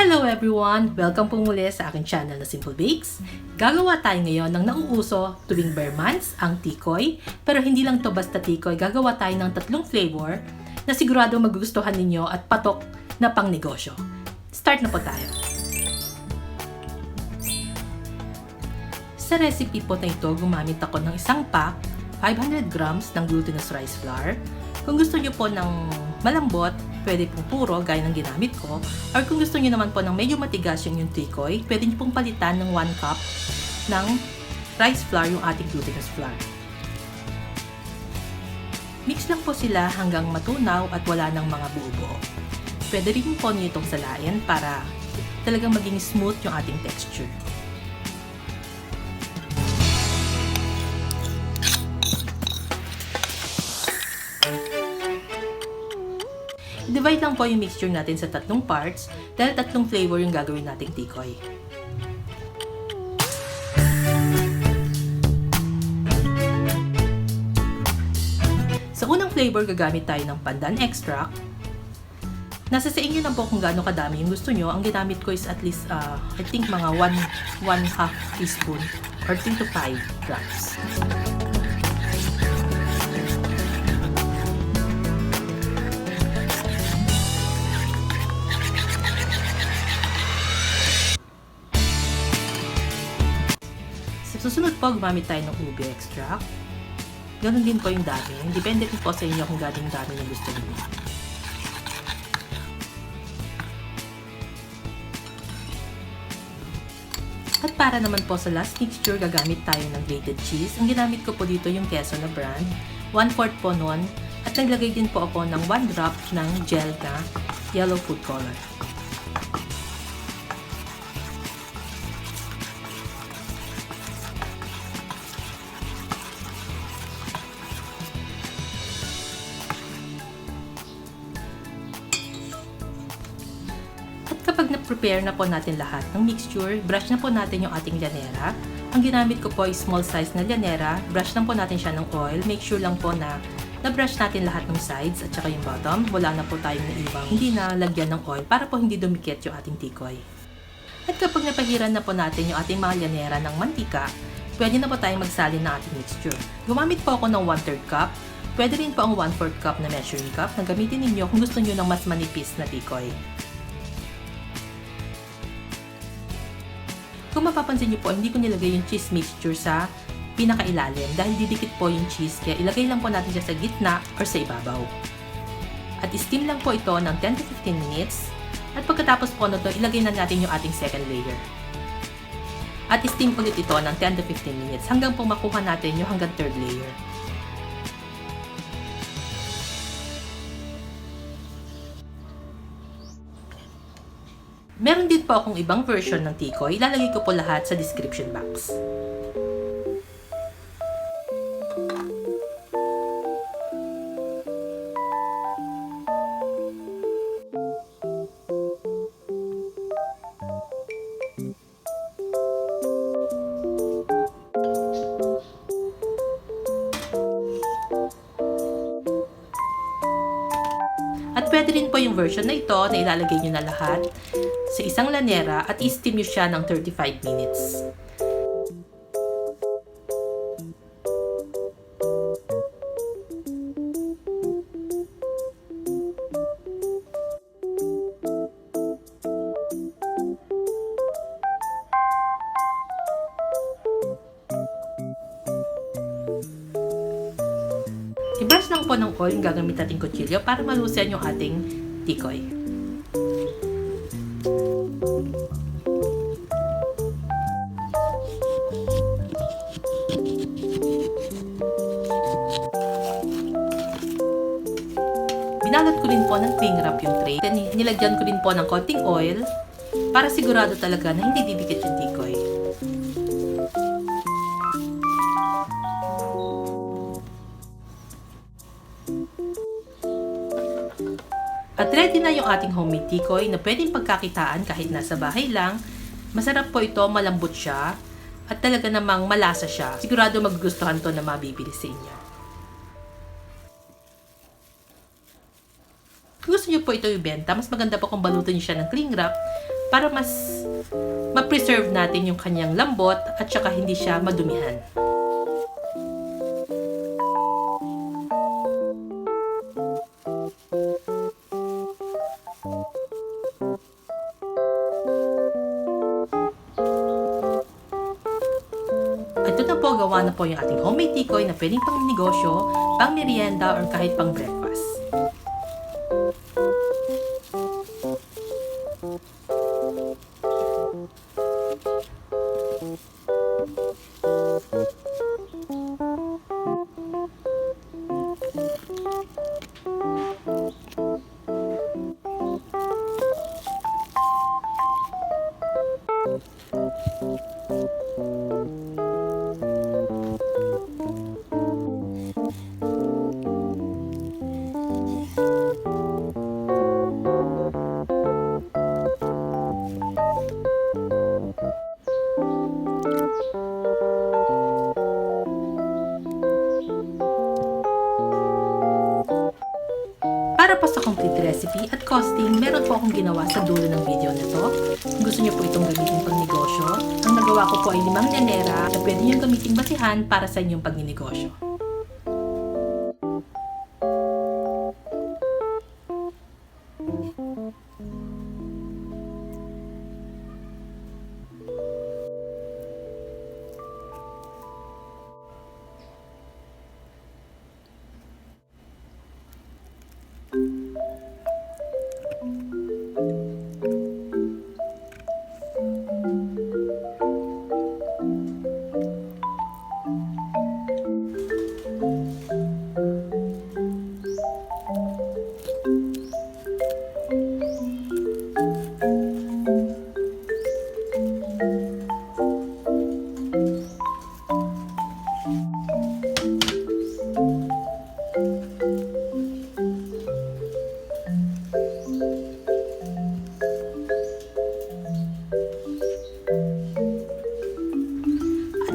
Hello everyone! Welcome po muli sa aking channel na Simple Bakes. Gagawa tayo ngayon ng nauuso tuwing bare months, ang tikoy. Pero hindi lang to basta tikoy, gagawa tayo ng 3 flavor na sigurado magugustuhan ninyo at patok na pangnegosyo. Start na po tayo! Sa recipe po na ito, gumamit ako ng isang pack, 500 grams ng glutinous rice flour. Kung gusto nyo po ng malambot, pwede pong puro gaya ng ginamit ko. Or kung gusto nyo naman po ng medyo matigas yung tikoy, pwede nyo pong palitan ng 1 cup ng rice flour yung ating glutinous flour. Mix lang po sila hanggang matunaw at wala ng mga buo-buo. Pwede rin po nyo itong salain para talagang maging smooth yung ating texture. Divide lang po yung mixture natin sa 3 parts dahil 3 flavor yung gagawin nating tikoy. Sa unang flavor, gagamit tayo ng pandan extract. Nasa sa inyo lang po kung gaano kadami yung gusto nyo. Ang ginamit ko is at least, I think mga 1/2 teaspoon or 3 to 5 grams. Susunod po, gumamit tayo ng ube extract. Ganun din po yung dami. Depende po sa inyo kung gano'ng dami na gusto niyo. At para naman po sa last mixture, gagamit tayo ng grated cheese. Ang ginamit ko po dito yung queso na brand. 1/4 po nun. At naglagay din po ako ng 1 drop ng gel na yellow food color. Kapag na-prepare na po natin lahat ng mixture, brush na po natin yung ating llanera. Ang ginamit ko po ay small size na llanera. Brush lang po natin siya ng oil. Make sure lang po na na-brush natin lahat ng sides at saka yung bottom. Wala na po tayong naibang hindi na lagyan ng oil para po hindi dumikit yung ating tikoy. At kapag napahiran na po natin yung ating mga llanera ng mantika, pwede na po tayong magsalin ng ating mixture. Gumamit po ako ng 1/3 cup. Pwede rin po ang 1/4 cup na measuring cup na gamitin ninyo kung gusto nyo ng mas manipis na tikoy. Kung mapapansin niyo po, hindi ko nilagay yung cheese mixture sa pinakailalim dahil didikit po yung cheese, kaya ilagay lang po natin siya sa gitna or sa ibabaw. At steam lang po ito ng 10 to 15 minutes. At pagkatapos po nito, ilagay na natin yung ating second layer. At steam ulit ito ng 10 to 15 minutes hanggang po makuha natin yung hanggang third layer. Meron din po akong ibang version ng tikoy. Ilalagay ko po lahat sa description box. At pwede rin po yung version na ito na ilalagay nyo na lahat sa isang lanera at i-steam nyo siya ng 35 minutes. I-brush lang po ng oil yung gagamit nating kutsilyo para malusian yung ating tikoy. Binalot ko rin po ng cling wrap yung tray. Then, nilagyan ko rin po ng konting oil para sigurado talaga na hindi didikit yung tikoy. At ready na yung ating homemade tikoy na pwedeng pagkakitaan kahit nasa bahay lang. Masarap po ito, malambot siya, at talaga namang malasa siya. Sigurado magugustuhan to na mabibili sa inyo. Kung gusto nyo po ito ibenta, mas maganda po kung balutan nyo siya ng cling wrap para mas ma-preserve natin yung kanyang lambot at saka hindi siya madumihan. Ito na po, gawa na po yung ating homemade tikoy na pwedeng pang negosyo, pang merienda, or kahit pang breakfast. Para po sa complete recipe at costing, meron po akong ginawa sa dulo ng video na to. Kung gusto niyo po itong gamitin pang negosyo, ang nagawa ko po ay 5 llanera na pwede niyong gamitin basihan para sa inyong pagninegosyo.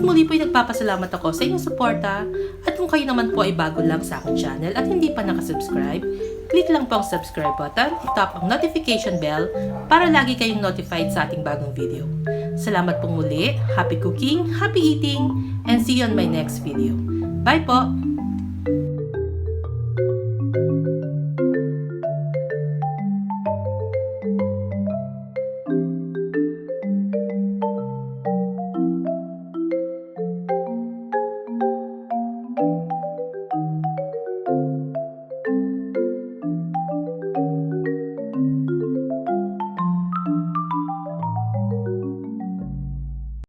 Muli po ay nagpapasalamat ako sa inyong suporta at kung kayo naman po ay bago lang sa aking channel at hindi pa nakasubscribe, click lang po ang subscribe button, itap ang notification bell para lagi kayong notified sa ating bagong video. Salamat pong muli, happy cooking, happy eating, and see you on my next video. Bye po!